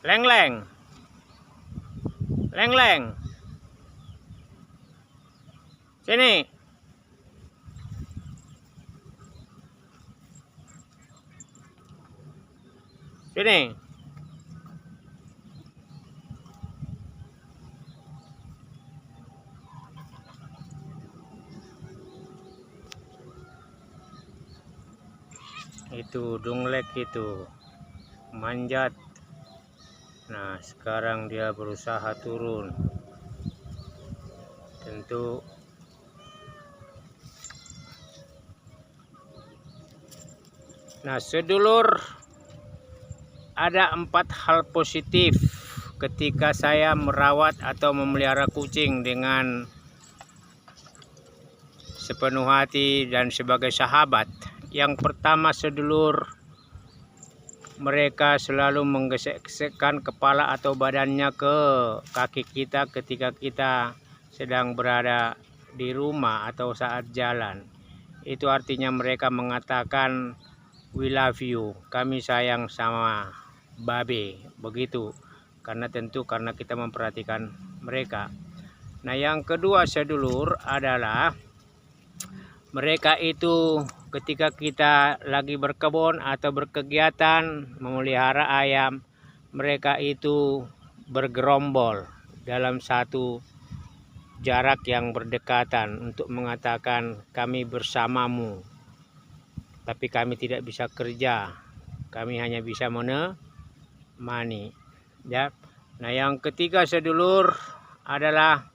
Leng-leng. Leng-leng. Sini. Sini. Itu dunglek itu manjat. Nah, sekarang dia berusaha turun. Tentu nah, sedulur, ada 4 hal positif ketika saya merawat atau memelihara kucing dengan sepenuh hati dan sebagai sahabat. Yang pertama, sedulur, mereka selalu menggesek-gesekkan kepala atau badannya ke kaki kita ketika kita sedang berada di rumah atau saat jalan. Itu artinya mereka mengatakan we love you, kami sayang sama Babe, begitu. Karena kita memperhatikan mereka. Nah, yang kedua, sedulur, adalah mereka itu ketika kita lagi berkebun atau berkegiatan memelihara ayam, mereka itu bergerombol dalam satu jarak yang berdekatan untuk mengatakan kami bersamamu. Tapi kami tidak bisa kerja, kami hanya bisa menemani. Ya. Nah, yang ketiga, sedulur, adalah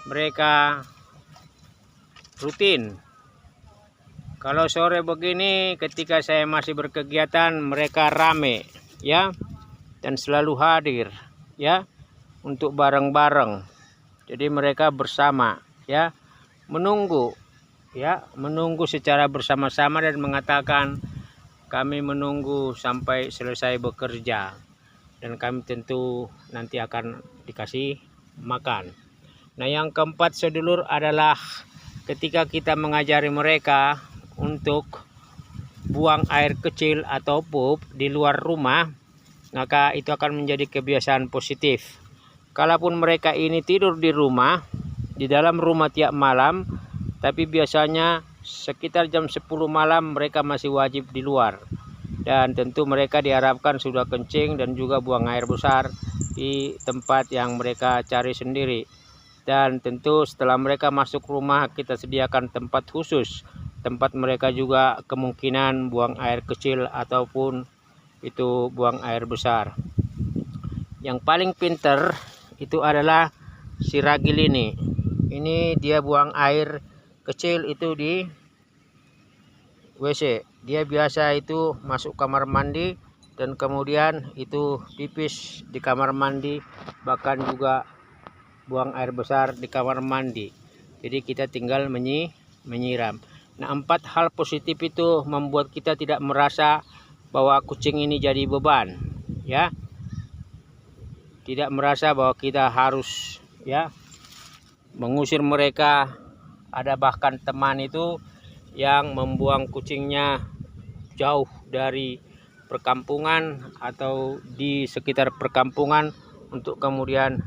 mereka rutin. Kalau sore begini ketika saya masih berkegiatan, mereka rame, ya, dan selalu hadir, ya, untuk bareng-bareng. Jadi mereka bersama, ya, menunggu secara bersama-sama dan mengatakan kami menunggu sampai selesai bekerja dan kami tentu nanti akan dikasih makan. Nah, yang keempat, sedulur, adalah ketika kita mengajari mereka untuk buang air kecil atau pup di luar rumah, maka itu akan menjadi kebiasaan positif. Kalaupun mereka ini tidur di rumah, di dalam rumah tiap malam, tapi biasanya sekitar jam 10 malam mereka masih wajib di luar. Dan tentu mereka diharapkan sudah kencing dan juga buang air besar di tempat yang mereka cari sendiri. Dan tentu setelah mereka masuk rumah, kita sediakan tempat khusus, tempat mereka juga kemungkinan buang air kecil ataupun itu buang air besar. Yang paling pinter itu adalah si ragil ini. Ini dia buang air kecil itu di WC. Dia biasa itu masuk kamar mandi dan kemudian itu pipis di kamar mandi, bahkan juga buang air besar di kamar mandi. Jadi kita tinggal menyiram. Nah, 4 hal positif itu membuat kita tidak merasa bahwa kucing ini jadi beban, ya. Tidak merasa bahwa kita harus, ya, mengusir mereka. Ada bahkan teman itu yang membuang kucingnya jauh dari perkampungan atau di sekitar perkampungan untuk kemudian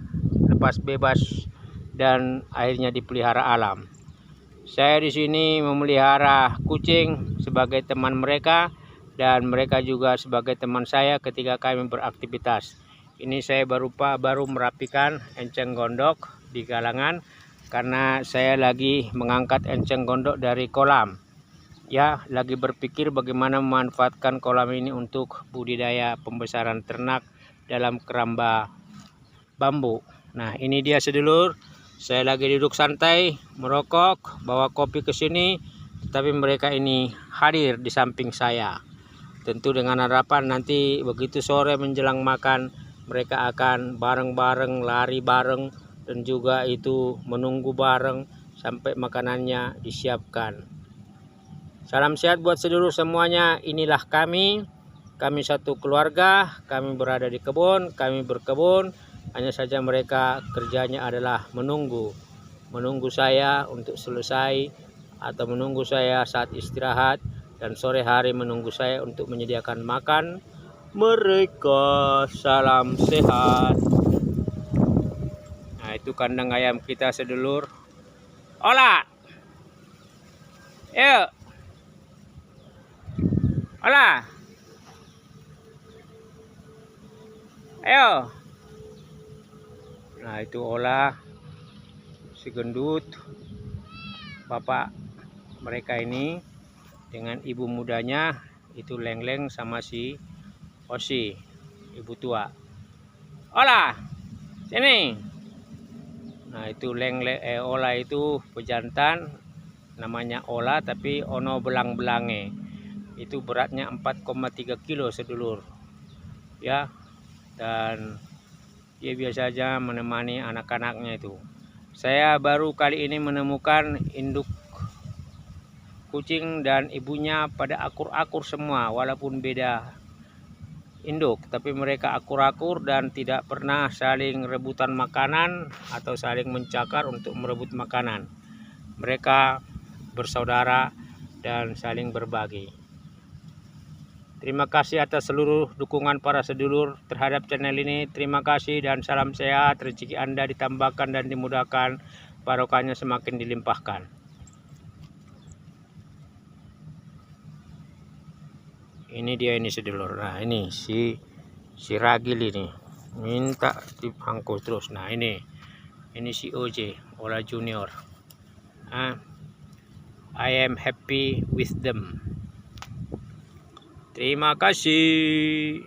lepas bebas dan akhirnya dipelihara alam. Saya di sini memelihara kucing sebagai teman mereka dan mereka juga sebagai teman saya ketika kami beraktivitas. Ini saya baru merapikan enceng gondok di galangan karena saya lagi mengangkat enceng gondok dari kolam. Ya, lagi berpikir bagaimana memanfaatkan kolam ini untuk budidaya pembesaran ternak dalam keramba bambu. Nah, ini dia, sedulur. Saya lagi duduk santai, merokok, bawa kopi ke sini, tetapi mereka ini hadir di samping saya. Tentu dengan harapan nanti begitu sore menjelang makan, mereka akan bareng-bareng, lari bareng, dan juga itu menunggu bareng sampai makanannya disiapkan. Salam sehat buat sedulur semuanya. Inilah kami satu keluarga, kami berada di kebun, kami berkebun. Hanya saja mereka kerjanya adalah menunggu saya untuk selesai atau menunggu saya saat istirahat, dan sore hari menunggu saya untuk menyediakan makan mereka. Salam sehat. Nah, itu kandang ayam kita sedulur. Olah. Yuk. Olah. Ayo. Nah, itu olah si gendut bapak mereka ini dengan ibu mudanya, itu Leng-Leng sama si Osi, ibu tua. Olah. Sini. Nah, itu Ola itu pejantan, namanya Ola tapi ono belang-belange. Itu beratnya 4,3 kilo sedulur. Ya. Dan dia biasa aja menemani anak-anaknya itu. Saya baru kali ini menemukan induk kucing dan ibunya pada akur-akur semua, walaupun beda induk, tapi mereka akur-akur dan tidak pernah saling rebutan makanan atau saling mencakar untuk merebut makanan. Mereka bersaudara dan saling berbagi. Terima kasih atas seluruh dukungan para sedulur terhadap channel ini. Terima kasih dan salam sehat. Rezeki Anda ditambahkan dan dimudahkan, barokahnya semakin dilimpahkan. Ini dia ini sedulur. Nah, ini si Ragil ini minta dipangku terus. Nah, ini si OJ, Ola Junior. I am happy with them. Terima kasih.